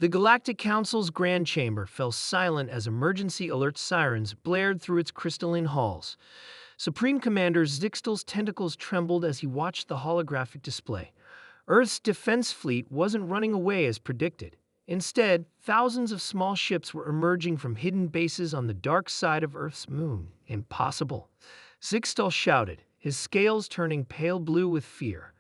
The Galactic Council's grand chamber fell silent as emergency alert sirens blared through its crystalline halls. Supreme Commander Zixtal's tentacles trembled as he watched the holographic display. Earth's defense fleet wasn't running away as predicted. Instead, thousands of small ships were emerging from hidden bases on the dark side of Earth's moon. Impossible. Zixtal shouted, his scales turning pale blue with fear.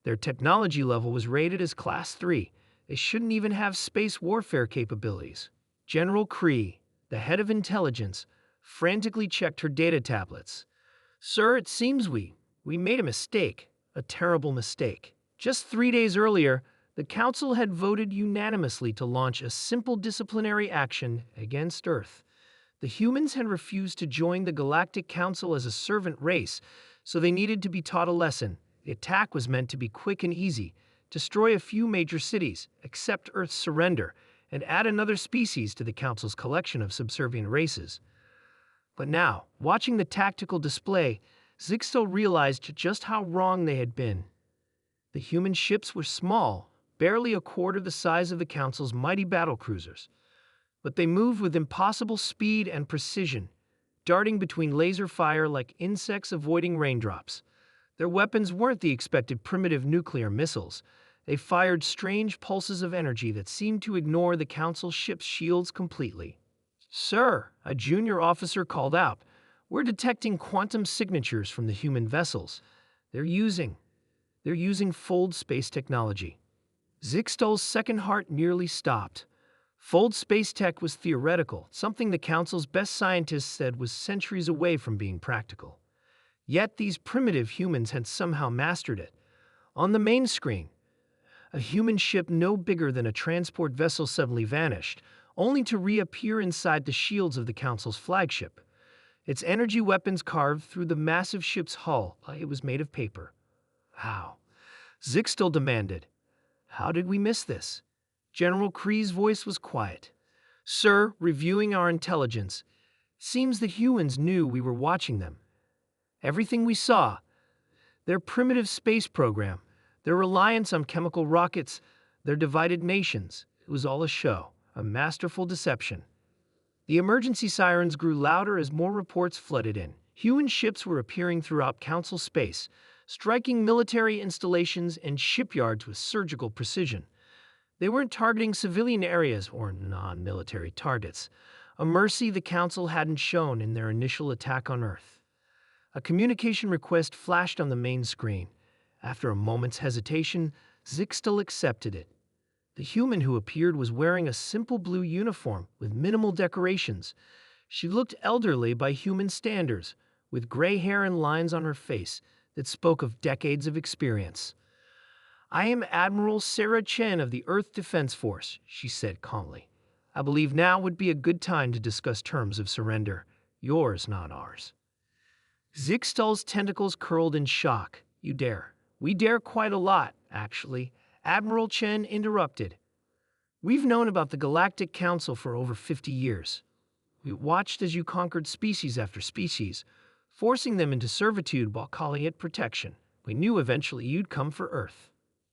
Their technology level was rated as Class 3. They shouldn't even have space warfare capabilities. General Kree, the head of intelligence, frantically checked her data tablets. Sir, it seems we made a mistake, a terrible mistake. Just 3 days earlier, the Council had voted unanimously to launch a simple disciplinary action against Earth. The humans had refused to join the Galactic Council as a servant race, so they needed to be taught a lesson. The attack was meant to be quick and easy, destroy a few major cities, accept Earth's surrender, and add another species to the Council's collection of subservient races. But now, watching the tactical display, Zixtal realized just how wrong they had been. The human ships were small, barely a quarter the size of the Council's mighty battlecruisers. But they moved with impossible speed and precision, darting between laser fire like insects avoiding raindrops. Their weapons weren't the expected primitive nuclear missiles. They fired strange pulses of energy that seemed to ignore the Council ship's shields completely. Sir, a junior officer called out, we're detecting quantum signatures from the human vessels. They're using fold space technology. Zixtal's second heart nearly stopped. Fold space tech was theoretical, something the Council's best scientists said was centuries away from being practical. Yet these primitive humans had somehow mastered it. On the main screen, a human ship no bigger than a transport vessel suddenly vanished, only to reappear inside the shields of the Council's flagship. Its energy weapons carved through the massive ship's hull like it was made of paper. How? Zixtal demanded. How did we miss this? General Kree's voice was quiet. Sir, reviewing our intelligence, seems the humans knew we were watching them. Everything we saw, their primitive space program, their reliance on chemical rockets, their divided nations, it was all a show, a masterful deception. The emergency sirens grew louder as more reports flooded in. Human ships were appearing throughout Council space, striking military installations and shipyards with surgical precision. They weren't targeting civilian areas or non-military targets, a mercy the Council hadn't shown in their initial attack on Earth. A communication request flashed on the main screen. After a moment's hesitation, Zixtal accepted it. The human who appeared was wearing a simple blue uniform with minimal decorations. She looked elderly by human standards, with gray hair and lines on her face that spoke of decades of experience. I am Admiral Sarah Chen of the Earth Defense Force, she said calmly. I believe now would be a good time to discuss terms of surrender. Yours, not ours. Zixtal's tentacles curled in shock. You dare. We dare quite a lot, actually. Admiral Chen interrupted. We've known about the Galactic Council for over 50 years. We watched as you conquered species after species, forcing them into servitude while calling it protection. We knew eventually you'd come for Earth.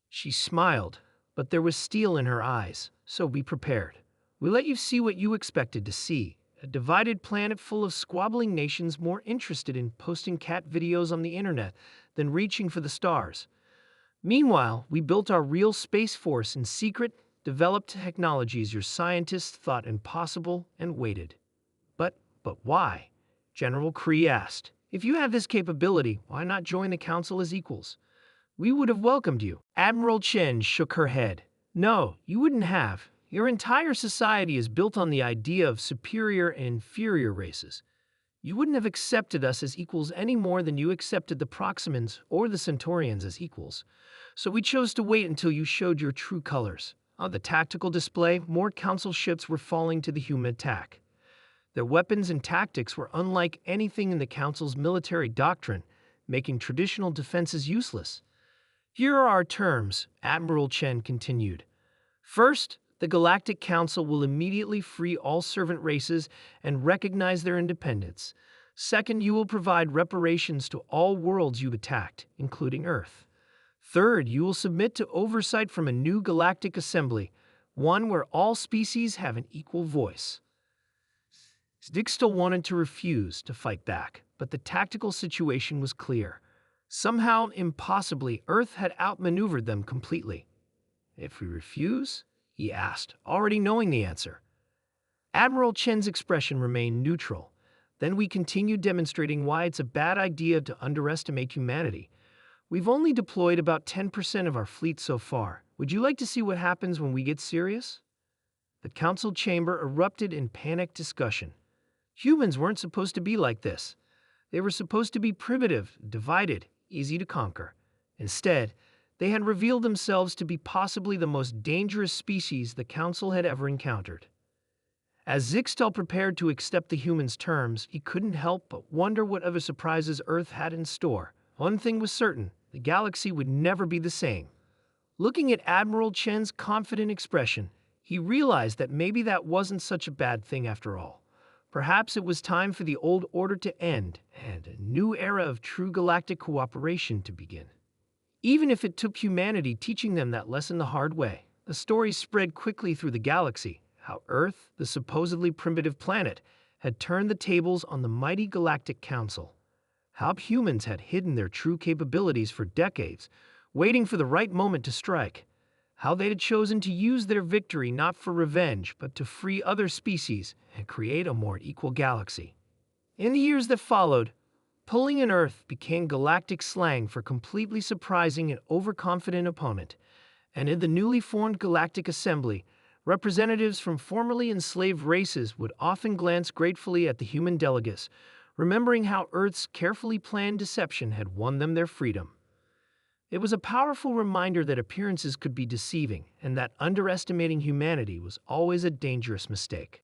She smiled, but there was steel in her eyes, so be prepared. We let you see what you expected to see. A divided planet full of squabbling nations more interested in posting cat videos on the internet than reaching for the stars. Meanwhile, we built our real space force in secret, developed technologies your scientists thought impossible, and waited. But why? General Kree asked. If you have this capability, why not join the Council as equals? We would have welcomed you. Admiral Chen shook her head. No, you wouldn't have. Your entire society is built on the idea of superior and inferior races. You wouldn't have accepted us as equals any more than you accepted the Proximans or the Centaurians as equals. So we chose to wait until you showed your true colors. On the tactical display, more Council ships were falling to the human attack. Their weapons and tactics were unlike anything in the Council's military doctrine, making traditional defenses useless. Here are our terms, Admiral Chen continued. First, the Galactic Council will immediately free all servant races and recognize their independence. Second, you will provide reparations to all worlds you've attacked, including Earth. Third, you will submit to oversight from a new galactic assembly, one where all species have an equal voice. Zixtal wanted to refuse to fight back, but the tactical situation was clear. Somehow, impossibly, Earth had outmaneuvered them completely. If we refuse? He asked, already knowing the answer. Admiral Chen's expression remained neutral. Then we continued demonstrating why it's a bad idea to underestimate humanity. We've only deployed about 10% of our fleet so far. Would you like to see what happens when we get serious? The council chamber erupted in panicked discussion. Humans weren't supposed to be like this. They were supposed to be primitive, divided, easy to conquer. Instead, they had revealed themselves to be possibly the most dangerous species the council had ever encountered. As Zixtal prepared to accept the humans' terms, he couldn't help but wonder what other surprises Earth had in store. One thing was certain, the galaxy would never be the same. Looking at Admiral Chen's confident expression, he realized that maybe that wasn't such a bad thing after all. Perhaps it was time for the old order to end and a new era of true galactic cooperation to begin. Even if it took humanity teaching them that lesson the hard way, the story spread quickly through the galaxy, how Earth, the supposedly primitive planet, had turned the tables on the mighty Galactic Council. How humans had hidden their true capabilities for decades, waiting for the right moment to strike. How they had chosen to use their victory not for revenge, but to free other species and create a more equal galaxy. In the years that followed, pulling an Earth became galactic slang for completely surprising an overconfident opponent, and in the newly formed Galactic Assembly, representatives from formerly enslaved races would often glance gratefully at the human delegates, remembering how Earth's carefully planned deception had won them their freedom. It was a powerful reminder that appearances could be deceiving and that underestimating humanity was always a dangerous mistake.